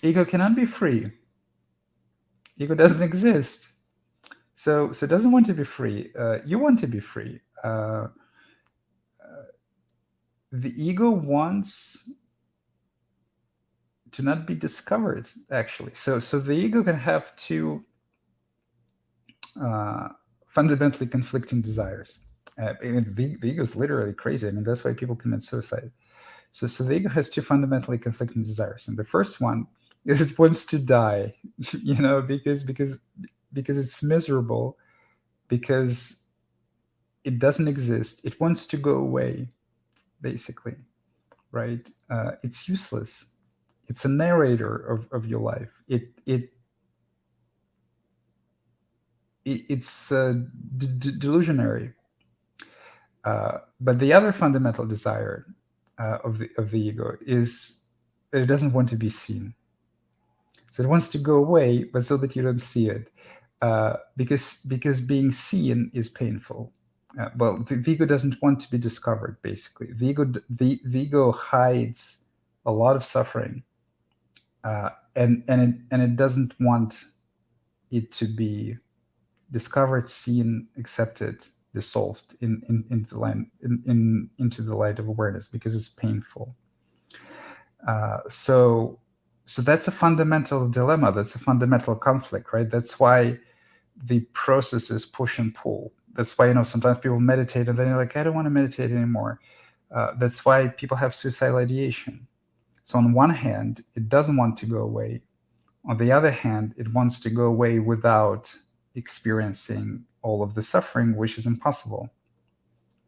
Ego cannot be free. Ego doesn't exist. So it doesn't want to be free. You want to be free. The ego wants to not be discovered, actually. So the ego can have two uh, fundamentally conflicting desires. The ego is literally crazy. I mean, that's why people commit suicide. So the ego has two fundamentally conflicting desires, and the first one is it wants to die, because it's miserable, because it doesn't exist. It wants to go away, basically, right? It's useless. It's a narrator of your life. It's delusionary. But the other fundamental desire of the ego is that it doesn't want to be seen. So it wants to go away, but so that you don't see it, because being seen is painful. Well, the ego doesn't want to be discovered. Basically, the ego hides a lot of suffering, and it doesn't want it to be discovered, seen, accepted, dissolved into the light, into the light of awareness, because it's painful. So that's a fundamental dilemma. That's a fundamental conflict, right? That's why the process is push and pull. That's why sometimes people meditate and then you're like, I don't want to meditate anymore. That's why people have suicidal ideation. So on one hand, it doesn't want to go away. On the other hand, it wants to go away without experiencing all of the suffering, which is impossible,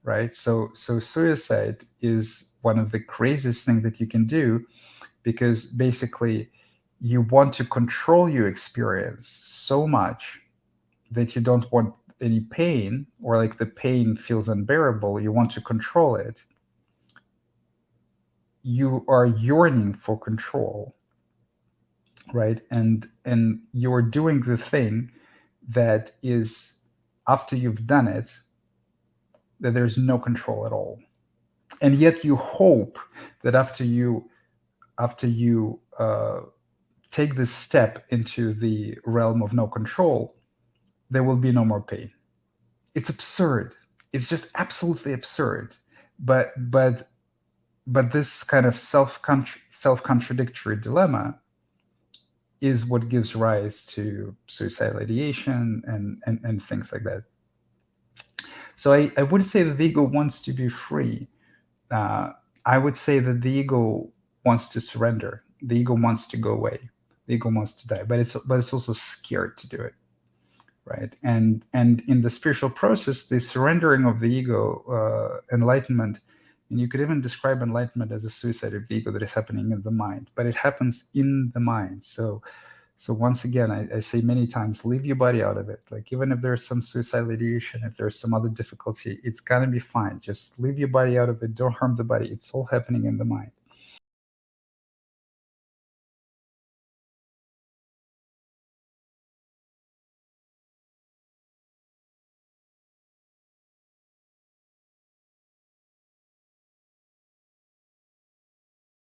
right? So suicide is one of the craziest things that you can do, because basically you want to control your experience so much that you don't want any pain, or like the pain feels unbearable, you want to control it. You are yearning for control, right? And you're doing the thing that is, after you've done it, that there's no control at all. And yet you hope that after you take this step into the realm of no control, there will be no more pain. It's absurd. It's just absolutely absurd. But this kind of self contradictory dilemma is what gives rise to suicidal ideation and things like that. So I would say that the ego wants to be free. Uh, I would say that the ego wants to surrender. The ego wants to go away. The ego wants to die, but it's also scared to do it, right? And in the spiritual process, the surrendering of the ego, enlightenment, and you could even describe enlightenment as a suicide of the ego that is happening in the mind, but it happens in the mind. So once again, I say many times, leave your body out of it. Like, even if there's some suicidal ideation, if there's some other difficulty, it's gonna be fine. Just leave your body out of it. Don't harm the body. It's all happening in the mind.